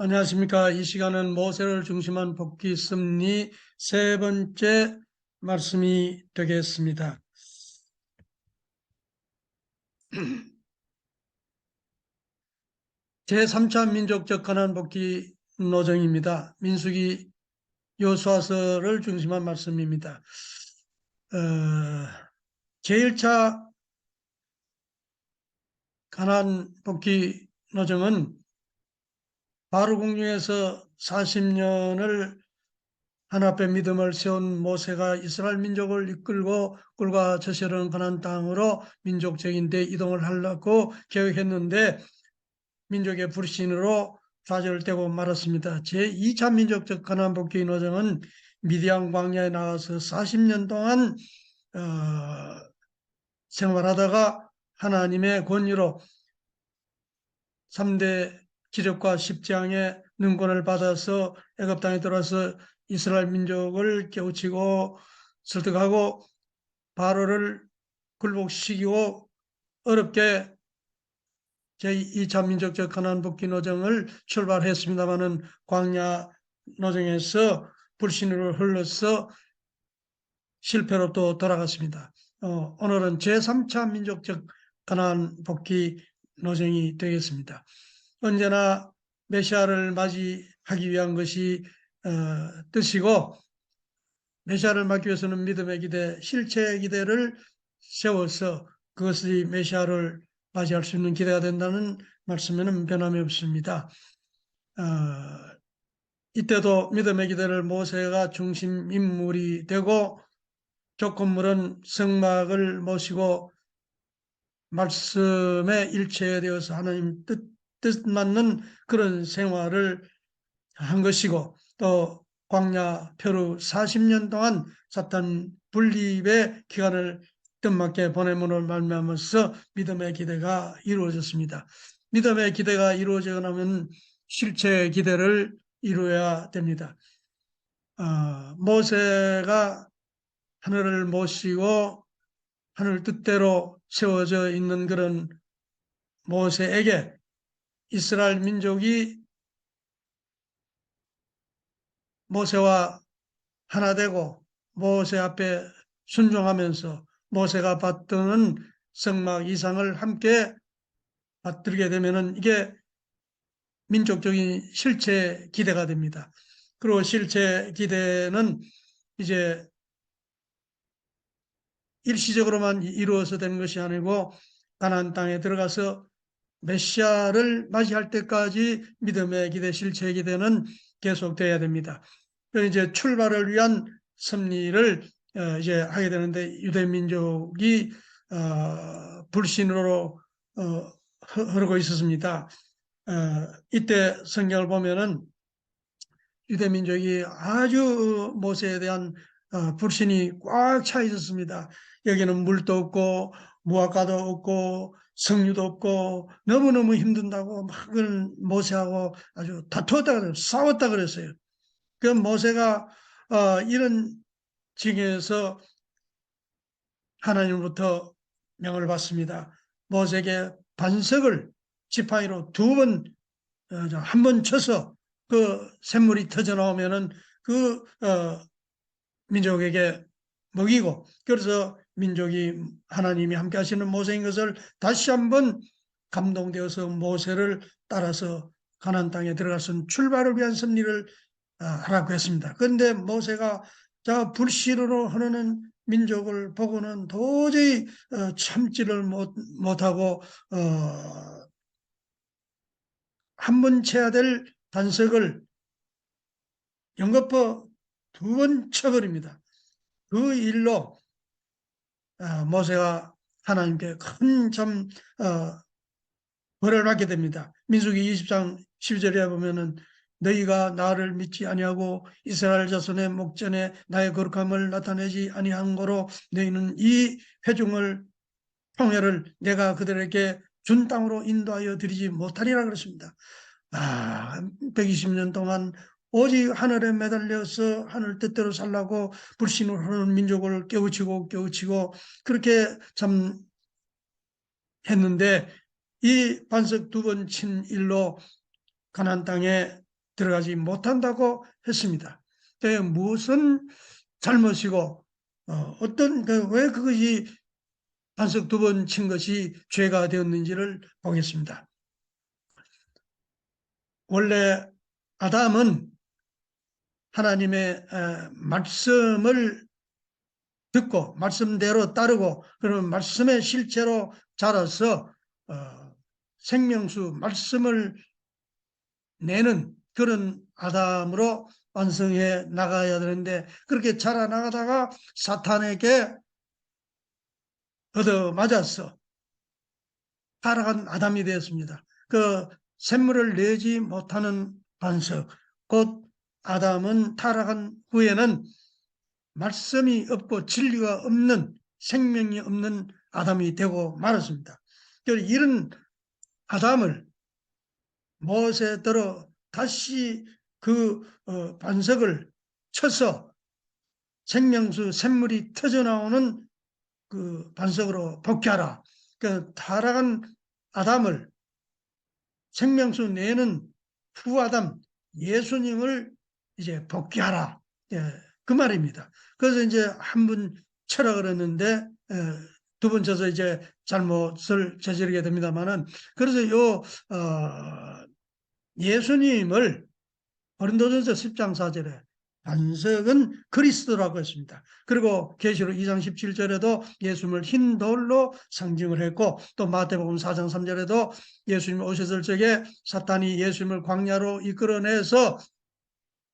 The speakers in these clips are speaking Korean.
안녕하십니까. 이 시간은 모세를 중심한 복귀 섭리 세 번째 말씀이 되겠습니다. 제3차 민족적 가나안 복귀 노정입니다. 민수기 여호수아서를 중심한 말씀입니다. 제1차 가나안 복귀 노정은 바로 공중에서 40년을 하나님의 믿음을 세운 모세가 이스라엘 민족을 이끌고 꿀과 젖이 흐르는 가나안 땅으로 민족적인 데 이동을 하려고 계획했는데 민족의 불신으로 좌절되고 말았습니다. 제2차 민족적 가나안 복귀 노정은 미디안 광야에 나가서 40년 동안 생활하다가 하나님의 권위로 3대 기적과 십지왕의 능권을 받아서 애굽 땅에 들어와서 이스라엘 민족을 깨우치고 설득하고 바로를 굴복시키고 어렵게 제2차 민족적 가나안 복귀 노정을 출발했습니다마는 광야 노정에서 불신으로 흘러서 실패로 또 돌아갔습니다. 오늘은 제3차 민족적 가나안 복귀 노정이 되겠습니다. 언제나 메시아를 맞이하기 위한 것이 뜻이고 메시아를 맞기 위해서는 믿음의 기대, 실체의 기대를 세워서 그것이 메시아를 맞이할 수 있는 기대가 된다는 말씀에는 변함이 없습니다. 이때도 믿음의 기대를 모세가 중심 인물이 되고 조건물은 성막을 모시고 말씀에 일체되어서 하나님 뜻 맞는 그런 생활을 한 것이고 또 광야 표류 40년 동안 사탄 분립의 기간을 뜻맞게 보내므로 말미암아서 믿음의 기대가 이루어졌습니다. 믿음의 기대가 이루어지고 나면 실체의 기대를 이루어야 됩니다. 모세가 하늘을 모시고 하늘 뜻대로 세워져 있는 그런 모세에게 이스라엘 민족이 모세와 하나 되고 모세 앞에 순종하면서 모세가 받드는 성막 이상을 함께 받들게 되면은 이게 민족적인 실체 기대가 됩니다. 그리고 실체 기대는 이제 일시적으로만 이루어서 되는 것이 아니고 가나안 땅에 들어가서 메시아를 맞이할 때까지 믿음의 기대, 실체의 기대는 계속돼야 됩니다. 이제 출발을 위한 섭리를 이제 하게 되는데 유대 민족이 불신으로 흐르고 있었습니다. 이때 성경을 보면은 유대 민족이 아주 모세에 대한 불신이 꽉 차 있었습니다. 여기는 물도 없고 무화과도 없고 석류도 없고 너무너무 힘든다고 막 모세하고 아주 다투었다 그래요. 싸웠다 그랬어요. 그 모세가 이런 징에서 하나님으로부터 명을 받습니다. 모세에게 반석을 지팡이로 한 번 쳐서 그 샘물이 터져 나오면은 그 민족에게 먹이고 그래서 민족이 하나님이 함께 하시는 모세인 것을 다시 한번 감동되어서 모세를 따라서 가나안 땅에 들어갈 수 있는 출발을 위한 섭리를 하라고 했습니다. 그런데 모세가 불씨로 흐르는 민족을 보고는 도저히 참지를 못하고 한 번 쳐야 될 반석을 연거푸 2번 쳐버립니다. 그 일로 모세가 하나님께 큰 벌을 받게 됩니다. 민수기 20장 12절에 보면은 너희가 나를 믿지 아니하고 이스라엘 자손의 목전에 나의 거룩함을 나타내지 아니한 거로 너희는 이 회중을 평야를 내가 그들에게 준 땅으로 인도하여 드리지 못하리라 그랬습니다. 120년 동안 오직 하늘에 매달려서 하늘 뜻대로 살라고 불신을 하는 민족을 깨우치고 그렇게 참 했는데 이 반석 2번 친 일로 가나안 땅에 들어가지 못한다고 했습니다. 무슨 잘못이고 어떤 왜 그것이 반석 2번 친 것이 죄가 되었는지를 보겠습니다. 원래 아담은 하나님의 말씀을 듣고 말씀대로 따르고 그런 말씀의 실체로 자라서 생명수 말씀을 내는 그런 아담으로 완성해 나가야 되는데 그렇게 자라나가다가 사탄에게 얻어맞아서 타락한 아담이 되었습니다. 그 샘물을 내지 못하는 반석, 곧 아담은 타락한 후에는 말씀이 없고 진리가 없는 생명이 없는 아담이 되고 말았습니다. 이런 아담을 모세더러 다시 그 반석을 쳐서 생명수 샘물이 터져나오는 그 반석으로 복귀하라. 그 타락한 아담을 생명수 내는 후아담 예수님을 이제 복귀하라. 그 말입니다. 그래서 이제 한 번 쳐라 그랬는데 2번 쳐서 이제 잘못을 저지르게 됩니다만은 그래서 예수님을 고린도전서 10장 4절에 반석은 그리스도라고 했습니다. 그리고 계시록 2장 17절에도 예수님을 흰 돌로 상징을 했고 또 마태복음 4장 3절에도 예수님 오셨을 적에 사탄이 예수님을 광야로 이끌어내서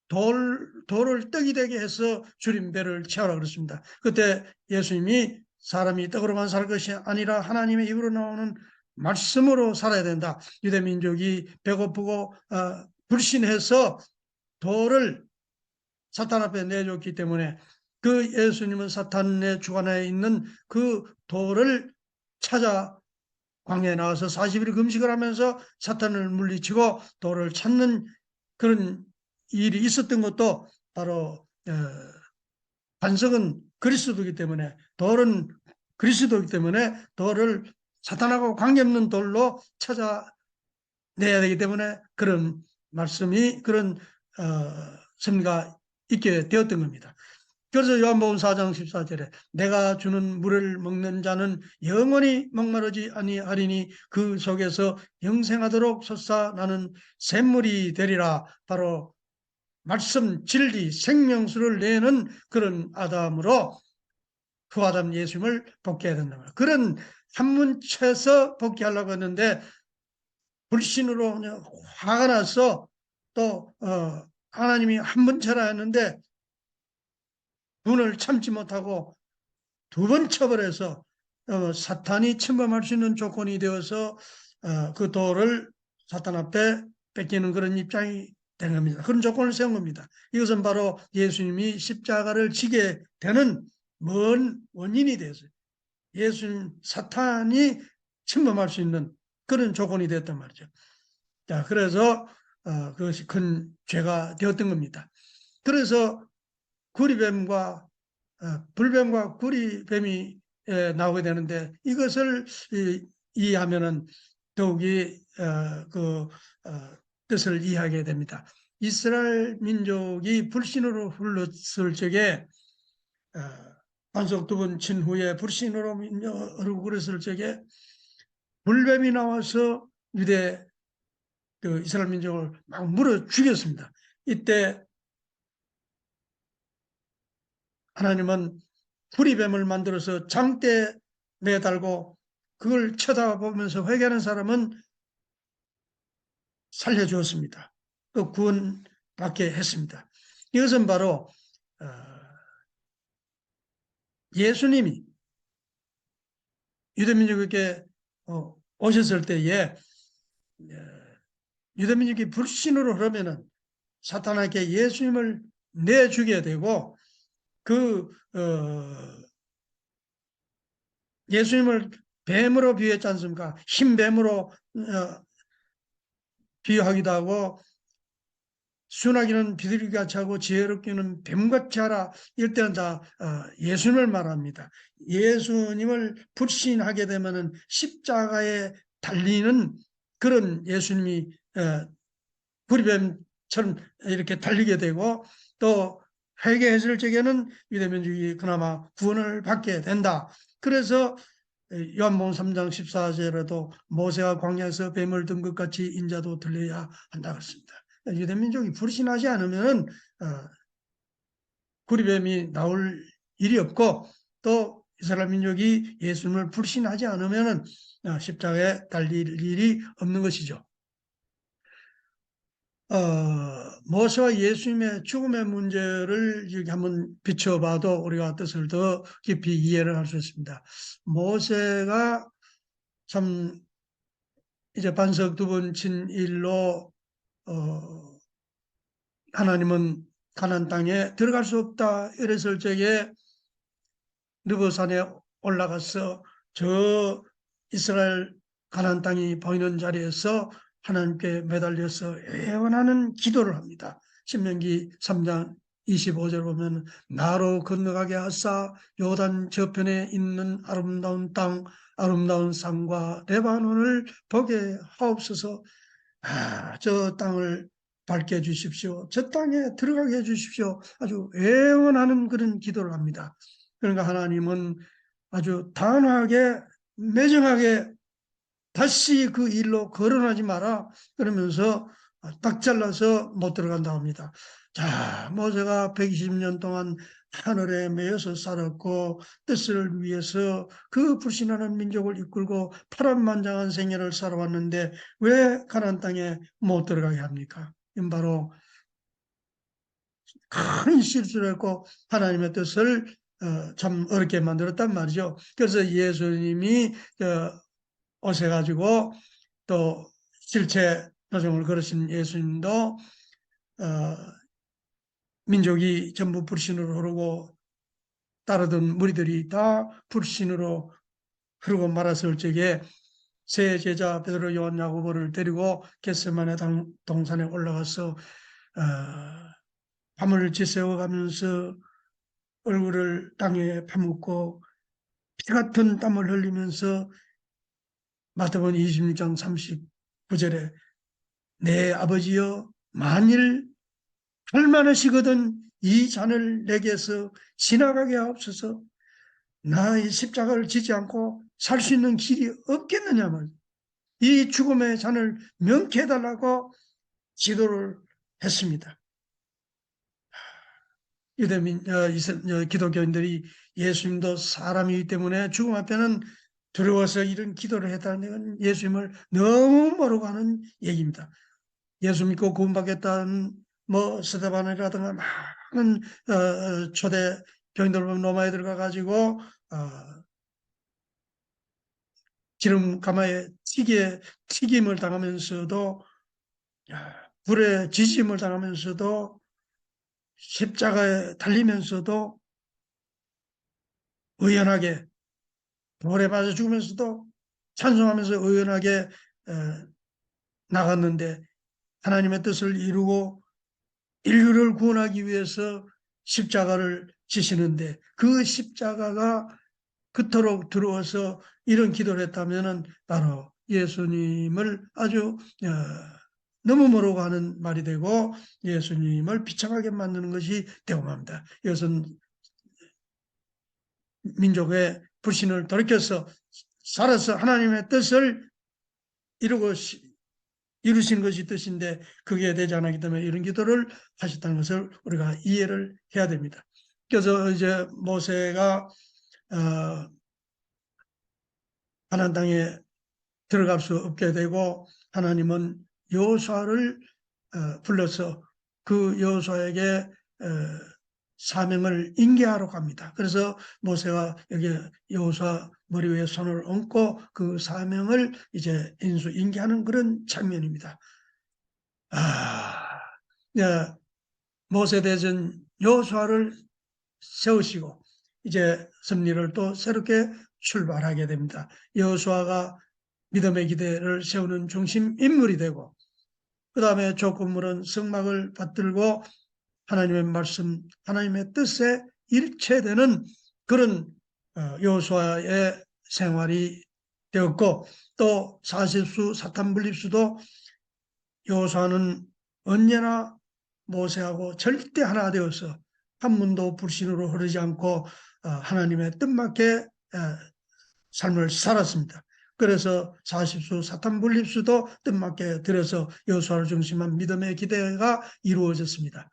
돌을 떡이 되게 해서 주님 배를 채우라 그랬습니다. 그때 예수님이 사람이 떡으로만 살 것이 아니라 하나님의 입으로 나오는 말씀으로 살아야 된다. 유대민족이 배고프고 불신해서 돌을 사탄 앞에 내줬기 때문에 그 예수님은 사탄의 주관하에 있는 그 돌을 찾아 광야에 나와서 40일 금식을 하면서 사탄을 물리치고 돌을 찾는 그런 일이 있었던 것도 바로 반석은 그리스도이기 때문에 돌은 그리스도이기 때문에 돌을 사탄하고 관계없는 돌로 찾아내야 되기 때문에 그런 말씀이 그런 섭리가 있게 되었던 겁니다. 그래서 요한복음 4장 14절에 내가 주는 물을 먹는 자는 영원히 목마르지 아니하리니 그 속에서 영생하도록 솟아나는 샘물이 되리라. 바로 말씀, 진리, 생명수를 내는 그런 아담으로 그 아담 예수님을 복귀해야 된다. 그런 한문 쳐서 복귀하려고 했는데 불신으로 화가 나서 또 하나님이 한 번 쳐라 했는데 분을 참지 못하고 2번 쳐버려서 사탄이 침범할 수 있는 조건이 되어서 그 돌을 사탄 앞에 뺏기는 그런 입장이 되는 겁니다. 그런 조건을 세운 겁니다. 이것은 바로 예수님이 십자가를 지게 되는 먼 원인이 되었어요. 예수님 사탄이 침범할 수 있는 그런 조건이 됐단 말이죠. 자, 그래서 그것이 큰 죄가 되었던 겁니다. 그래서 구리뱀과 불뱀과 구리뱀이 나오게 되는데 이것을 이해하면은 더욱이 그 뜻을 이해하게 됩니다. 이스라엘 민족이 불신으로 흘렀을 적에 반석 2번 친 후에 불신으로 흐르고 그랬을 적에 불뱀이 나와서 유대 그 이스라엘 민족을 막 물어 죽였습니다. 이때 하나님은 구리뱀을 만들어서 장대에 매달고 그걸 쳐다보면서 회개하는 사람은 살려주었습니다. 그 구원받게 했습니다. 이것은 바로 예수님이 유대민족에게 오셨을 때에 유대민족이 불신으로 그러면은 사탄에게 예수님을 내주게 되고 그 예수님을 뱀으로 비유했지 않습니까? 흰 뱀으로 비유하기도 하고 순하기는 비둘기같이 하고 지혜롭기는 뱀같이 하라. 이럴 때는 다 예수님을 말합니다. 예수님을 불신하게 되면은 십자가에 달리는 그런 예수님이 구리뱀 이렇게 달리게 되고, 또 회개했을 적에는 유대민족이 그나마 구원을 받게 된다. 그래서 요한복음 3장 14절에도 모세가 광야에서 뱀을 든 것 같이 인자도 들려야 한다 그랬습니다. 유대민족이 불신하지 않으면 구리뱀이 나올 일이 없고, 또 이스라엘 민족이 예수님을 불신하지 않으면 십자가에 달릴 일이 없는 것이죠. 모세와 예수님의 죽음의 문제를 여기 한번 비춰봐도 우리가 뜻을 더 깊이 이해를 할 수 있습니다. 모세가 참 이제 반석 2번 친 일로 하나님은 가나안 땅에 들어갈 수 없다 이랬을 적에 느보산에 올라가서 저 이스라엘 가나안 땅이 보이는 자리에서 하나님께 매달려서 애원하는 기도를 합니다. 신명기 3장 25절 보면 나로 건너가게 하사 요단 저편에 있는 아름다운 땅 아름다운 산과 레바논을 보게 하옵소서. 저 땅을 밟게 해주십시오. 저 땅에 들어가게 해주십시오. 아주 애원하는 그런 기도를 합니다. 그러니까 하나님은 아주 단호하게 매정하게 다시 그 일로 거론하지 마라 그러면서 딱 잘라서 못 들어간다고 합니다. 자, 모세가 120년 동안 하늘에 매여서 살았고 뜻을 위해서 그 불신하는 민족을 이끌고 파란만장한 생애를 살아왔는데 왜 가나안 땅에 못 들어가게 합니까? 이건 바로 큰 실수를 했고 하나님의 뜻을 참 어렵게 만들었단 말이죠. 그래서 예수님이 오셔가지고 또 실체 노정을 걸으신 예수님도 민족이 전부 불신으로 흐르고 따르던 무리들이 다 불신으로 흐르고 말았을 적에 세 제자 베드로, 요한, 야고보를 데리고 겟세마네 동산에 올라가서 밤을 지새워가면서 얼굴을 땅에 파묻고 피 같은 땀을 흘리면서 마태복음 26장 39절에 내 아버지여 만일 할만하시거든 이 잔을 내게서 지나가게 하옵소서. 나 이 십자가를 지지 않고 살 수 있는 길이 없겠느냐면 이 죽음의 잔을 명쾌해달라고 기도를 했습니다. 기독교인들이 예수님도 사람이기 때문에 죽음 앞에는 두려워서 이런 기도를 했다는 건 예수님을 너무 모르고 하는 얘기입니다. 예수 믿고 구원받겠다는 스데반이라든가 많은 초대 교인들 보면 로마에 들어가 가지고 기름 가마에 튀김을 당하면서도 불에 지짐을 당하면서도 십자가에 달리면서도 의연하게 돌에 맞아 죽으면서도 찬송하면서 의연하게 나갔는데 하나님의 뜻을 이루고 인류를 구원하기 위해서 십자가를 지시는데 그 십자가가 그토록 두려워서 이런 기도를 했다면 바로 예수님을 아주 너무 모르고 하는 말이 되고 예수님을 비참하게 만드는 것이 되고 맙니다. 이것은 민족의 불신을 돌이켜서 살아서 하나님의 뜻을 이루신 것이 뜻인데 그게 되지 않았기 때문에 이런 기도를 하셨다는 것을 우리가 이해를 해야 됩니다. 그래서 이제 모세가 가나안 땅에 들어갈 수 없게 되고 하나님은 여호수아를 불러서 그 여호수아에게 사명을 인계하러 갑니다. 그래서 모세가 여기 여호수아 머리 위에 손을 얹고 그 사명을 이제 인계하는 그런 장면입니다. 모세 대전 여호수아를 세우시고 이제 섭리를 또 새롭게 출발하게 됩니다. 여호수아가 믿음의 기대를 세우는 중심 인물이 되고 그 다음에 족군물은 성막을 받들고 하나님의 말씀, 하나님의 뜻에 일체되는 그런 여호수아의 생활이 되었고 또 사실수, 사탄분립수도 여호수아는 언제나 모세하고 절대 하나 되어서 한 문도 불신으로 흐르지 않고 하나님의 뜻맞게 삶을 살았습니다. 그래서 40수 사탄 분립수도 뜻맞게 들여서 여호수아를 중심한 믿음의 기대가 이루어졌습니다.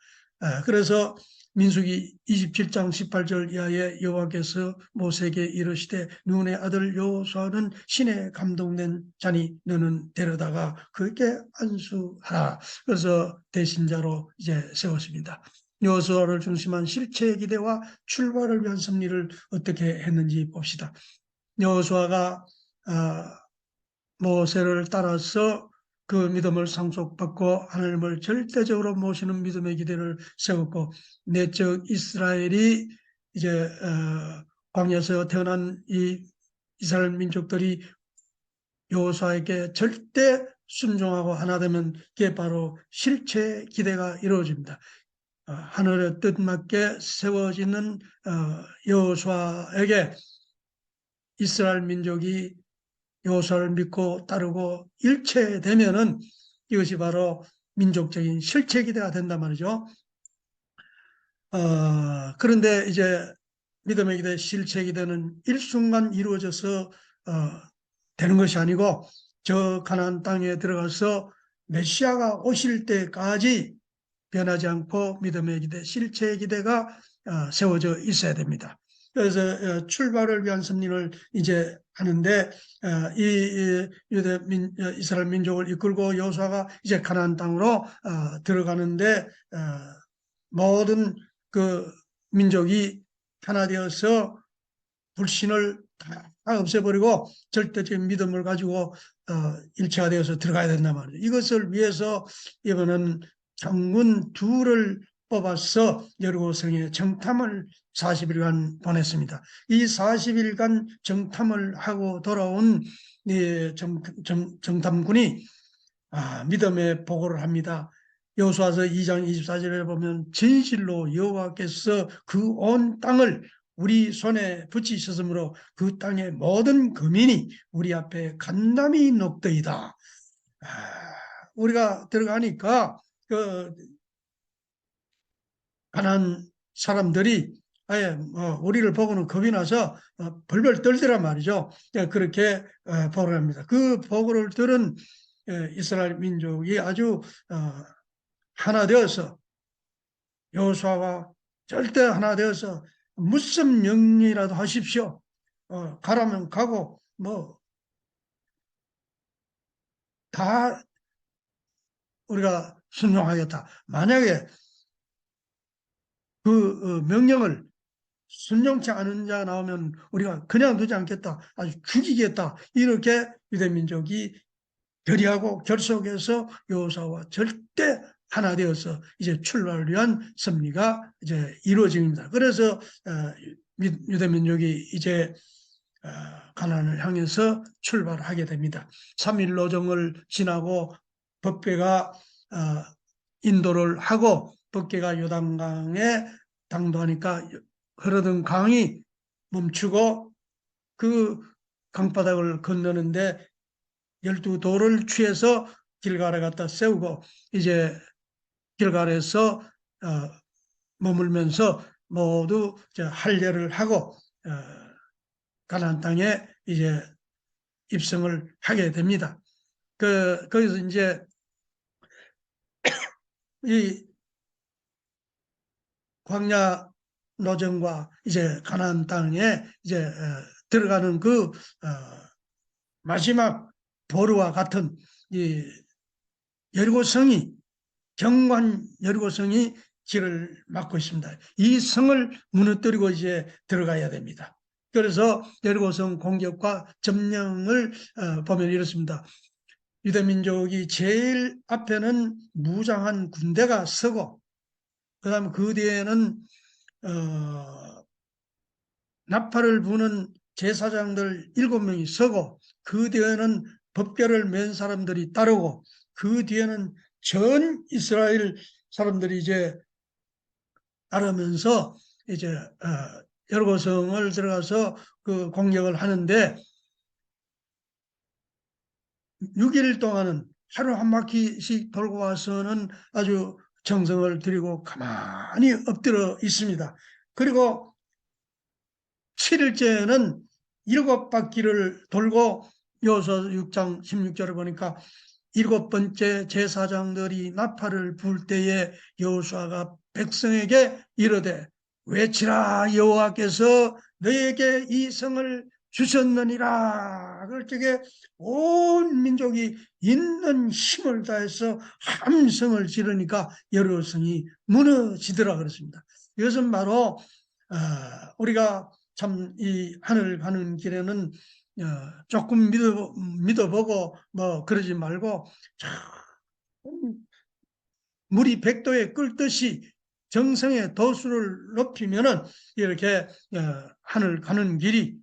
그래서 민수기 27장 18절 이하에 여호와께서 모세에게 이르시되 눈의 아들 여호수아는 신에 감동된 자니 너는 데려다가 그에게 안수하라. 그래서 대신자로 이제 세웠습니다. 여호수아를 중심한 실체의 기대와 출발을 위한 승리를 어떻게 했는지 봅시다. 여호수아가 모세를 따라서 그 믿음을 상속받고 하나님을 절대적으로 모시는 믿음의 기대를 세웠고, 내적 이스라엘이 이제 광야에서 태어난 이 이스라엘 민족들이 여호수아에게 절대 순종하고 하나 되면 그게 바로 실체 기대가 이루어집니다. 하늘의 뜻맞게 세워지는 여호수아에게 이스라엘 민족이 여호수아를 믿고 따르고 일체되면은 이것이 바로 민족적인 실체 기대가 된단 말이죠. 그런데 이제 믿음의 기대, 실체 기대는 일순간 이루어져서 되는 것이 아니고 저 가나안 땅에 들어가서 메시아가 오실 때까지 변하지 않고 믿음의 기대, 실체의 기대가 세워져 있어야 됩니다. 그래서 출발을 위한 승리를 이제 하는데 이 이스라엘 민족을 이끌고 여호수아가 이제 가나안 땅으로 들어가는데 모든 그 민족이 하나 되어서 불신을 다 없애버리고 절대적인 믿음을 가지고 일체가 되어서 들어가야 된단 말이에요. 이것을 위해서 이번은 장군 둘을 뽑아서 여리고성에 정탐을 40일간 보냈습니다. 이 40일간 정탐을 하고 돌아온 정탐군이 믿음의 보고를 합니다. 여호수아서 2장 24절에 보면 진실로 여호와께서 그 온 땅을 우리 손에 붙이셨으므로 그 땅의 모든 거민이 우리 앞에 간담이 높더이다. 우리가 들어가니까 그 가난한 사람들이 아예 우리를 보고는 겁이 나서 벌벌 떨더란 말이죠. 그렇게 보고를 합니다. 그 보고를 들은 이스라엘 민족이 아주 하나 되어서 여호수아와 절대 하나 되어서 무슨 명령이라도 하십시오. 가라면 가고 뭐 다 우리가 순종하겠다. 만약에 그 명령을 순종치 않은 자 나오면 우리가 그냥 두지 않겠다. 아주 죽이겠다. 이렇게 유대민족이 결의하고 결속해서 여호수아와 절대 하나 되어서 이제 출발을 위한 승리가 이제 이루어집니다. 그래서 유대민족이 이제 가나안을 향해서 출발하게 됩니다. 3일 노정을 지나고 법궤가 인도를 하고 법궤가 요단강에 당도하니까 흐르던 강이 멈추고 그 강바닥을 건너는데 12돌을 취해서 길갈에 갖다 세우고 이제 길갈에서 머물면서 모두 할례를 하고 가나안 땅에 이제 입성을 하게 됩니다. 거기서 이제 이 광야 노정과 이제 가나안 땅에 이제 들어가는 그 마지막 도로와 같은 이 여리고성이 경관 여리고성이 길을 막고 있습니다. 이 성을 무너뜨리고 이제 들어가야 됩니다. 그래서 여리고성 공격과 점령을 보면 이렇습니다. 유대민족이 제일 앞에는 무장한 군대가 서고 그다음에 그 뒤에는 나팔을 부는 제사장들 7명이 서고 그 뒤에는 법궤를 맨 사람들이 따르고 그 뒤에는 전 이스라엘 사람들이 이제 따르면서 이제 여리고성을 들어가서 그 공격을 하는데 6일 동안은 하루 한 바퀴씩 돌고 와서는 아주 정성을 들이고 가만히 엎드려 있습니다. 그리고 7일째는 7바퀴를 돌고 여호수아 6장 16절을 보니까 7번째 제사장들이 나팔을 불 때에 여호수아가 백성에게 이르되 외치라, 여호와께서 너에게 이 성을 주셨느니라. 그럴 적에 온 민족이 있는 힘을 다해서 함성을 지르니까 여리고성이 무너지더라 그랬습니다. 이것은 바로 우리가 참 이 하늘 가는 길에는 조금 믿어보고 뭐 그러지 말고 참 물이 백도에 끓듯이 정성의 도수를 높이면은 이렇게 하늘 가는 길이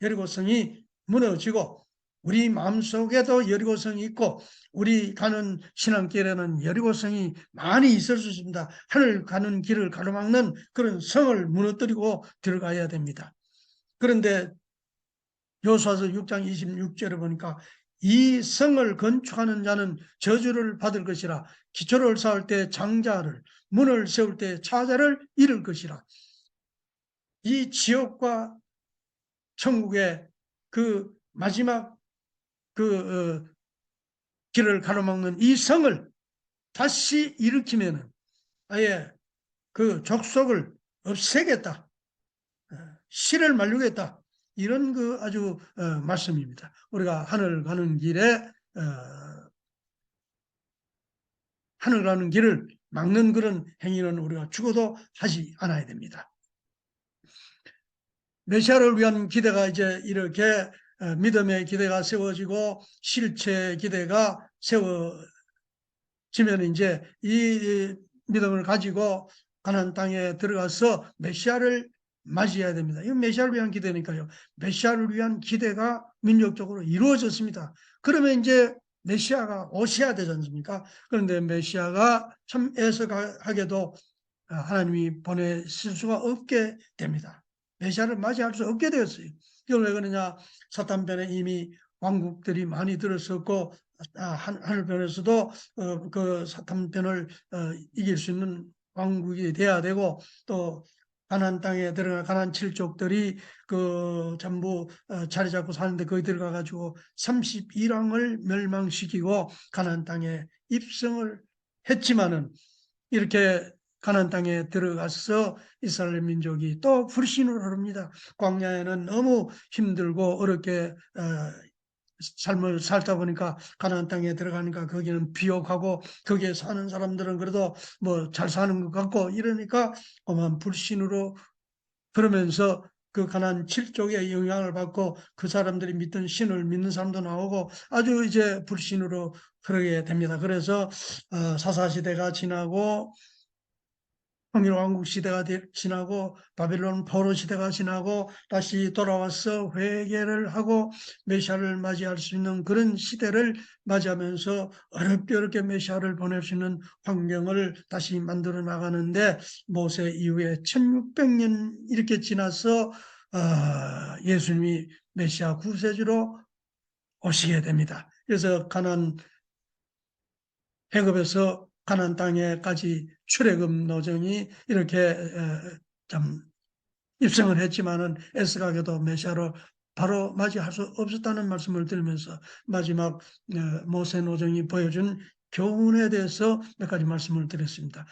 여리고성이 무너지고 우리 마음속에도 여리고성이 있고 우리 가는 신앙길에는 여리고성이 많이 있을 수 있습니다. 하늘 가는 길을 가로막는 그런 성을 무너뜨리고 들어가야 됩니다. 그런데 여호수아서 6장 26절에 보니까 이 성을 건축하는 자는 저주를 받을 것이라. 기초를 쌓을 때 장자를, 문을 세울 때 차자를 잃을 것이라. 이 지옥과 천국의 그 마지막 길을 가로막는 이 성을 다시 일으키면은 아예 그 족속을 없애겠다, 씨를 말리겠다, 이런 그 아주 말씀입니다. 우리가 하늘 가는 길에 하늘 가는 길을 막는 그런 행위는 우리가 죽어도 하지 않아야 됩니다. 메시아를 위한 기대가 이제 이렇게 믿음의 기대가 세워지고 실체의 기대가 세워지면 이제 이 믿음을 가지고 가나안 땅에 들어가서 메시아를 맞이해야 됩니다. 이건 메시아를 위한 기대니까요. 메시아를 위한 기대가 민족적으로 이루어졌습니다. 그러면 이제 메시아가 오셔야 되지 않습니까? 그런데 메시아가 참 애석하게도 하나님이 보내실 수가 없게 됩니다. 메시아를 맞이할 수 없게 되었어요. 이걸 왜 그러냐? 사탄편에 이미 왕국들이 많이 들었었고 하늘편에서도 그 사탄편을 이길 수 있는 왕국이 돼야 되고 또 가나안 땅에 들어가 가나안 7족들이 그 전부 자리 잡고 사는데 거기 들어가 가지고 31왕을 멸망시키고 가나안 땅에 입성을 했지만은 이렇게 가나안 땅에 들어가서 이스라엘 민족이 또 불신을 합니다. 광야에는 너무 힘들고 어렵게 삶을 살다 보니까 가나안 땅에 들어가니까 거기는 비옥하고 거기에 사는 사람들은 그래도 뭐 잘 사는 것 같고 이러니까 오만 불신으로 그러면서 그 가나안 7족의 영향을 받고 그 사람들이 믿던 신을 믿는 사람도 나오고 아주 이제 불신으로 그러게 됩니다. 그래서 사사시대가 지나고 통일왕국 시대가 지나고 바벨론 포로 시대가 지나고 다시 돌아와서 회개를 하고 메시아를 맞이할 수 있는 그런 시대를 맞이하면서 어렵게 메시아를 보낼 수 있는 환경을 다시 만들어 나가는데 모세 이후에 1600년 이렇게 지나서 예수님이 메시아 구세주로 오시게 됩니다. 그래서 가나안 해급에서 가나안 땅에까지 출애굽 노정이 이렇게 좀 입성을 했지만은 애석하게도 메시아로 바로 맞이할 수 없었다는 말씀을 드리면서 마지막 모세 노정이 보여준 교훈에 대해서 몇 가지 말씀을 드렸습니다.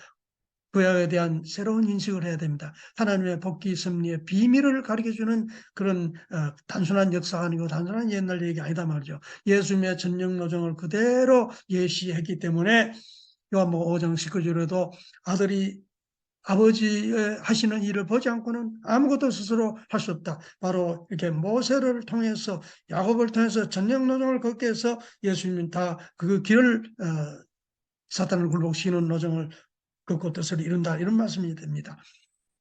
구약에 대한 새로운 인식을 해야 됩니다. 하나님의 복귀 섭리의 비밀을 가르쳐주는 그런 단순한 역사가 아니고 단순한 옛날 얘기 아니다 말이죠. 예수님의 전역 노정을 그대로 예시했기 때문에 요한복음 5장 19절에도 아들이 아버지의 하시는 일을 보지 않고는 아무것도 스스로 할 수 없다. 바로 이렇게 모세를 통해서 야곱을 통해서 전역 노정을 걷게 해서 예수님은 다 그 길을 사탄을 굴복시키는 노정을 걷고 뜻을 이룬다. 이런 말씀이 됩니다.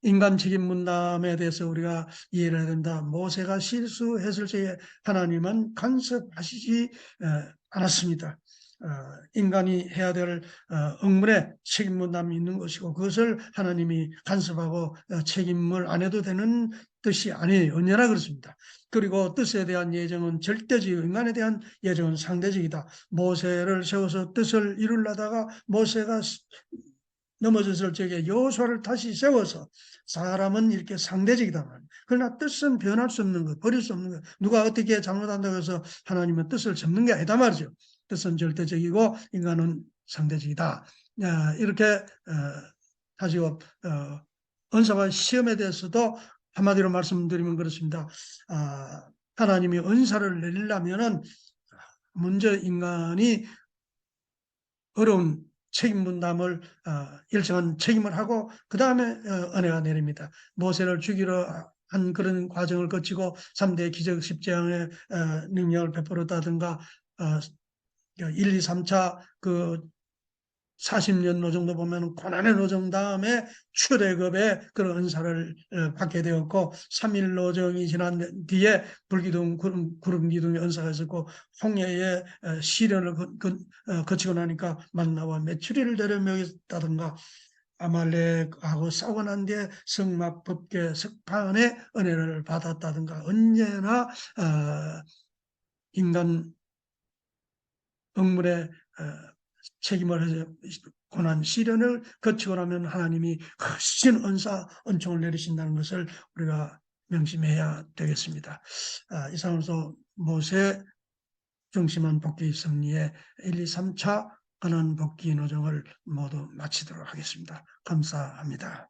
인간 책임 분담에 대해서 우리가 이해를 해야 된다. 모세가 실수했을 때에 하나님은 간섭하시지 않았습니다. 인간이 해야 될 응문의 책임 분담이 있는 것이고, 그것을 하나님이 간섭하고 책임을 안 해도 되는 뜻이 아니에요. 언제나 그렇습니다. 그리고 뜻에 대한 예정은 절대적이고 인간에 대한 예정은 상대적이다. 모세를 세워서 뜻을 이루려다가 모세가 넘어졌을 적에 여호수아를 다시 세워서 사람은 이렇게 상대적이다. 그러나 뜻은 변할 수 없는 것, 버릴 수 없는 것. 누가 어떻게 잘못한다고 해서 하나님은 뜻을 접는 게 아니다 말이죠. 뜻은 절대적이고 인간은 상대적이다. 이렇게 가지고 은사와 시험에 대해서도 한마디로 말씀드리면 그렇습니다. 하나님이 은사를 내리려면은 먼저 인간이 어려운 책임 분담을 일정한 책임을 하고 그 다음에 은혜가 내립니다. 모세를 죽이러 한 그런 과정을 거치고 3대 기적 십재앙의 능력을 베풀었다든가 1, 2, 3차 그 40년 노정도 보면 고난의 노정 다음에 출애굽의 그런 은사를 받게 되었고, 3일 노정이 지난 뒤에 불기둥 구름 기둥의 은사가 있었고, 홍해의 시련을 거치고 나니까 만나와 메추리를 내려 먹였다든가, 아말렉하고 싸우고 난 뒤에 성막 법궤 석판의 은혜를 받았다든가, 언제나 인간 응물의 책임을 해서 고난 시련을 거치고 나면 하나님이 크신 은사 은총을 내리신다는 것을 우리가 명심해야 되겠습니다. 이상으로서 모세 중심한 복귀 승리의 1, 2, 3차 가나안 복귀 노정을 모두 마치도록 하겠습니다. 감사합니다.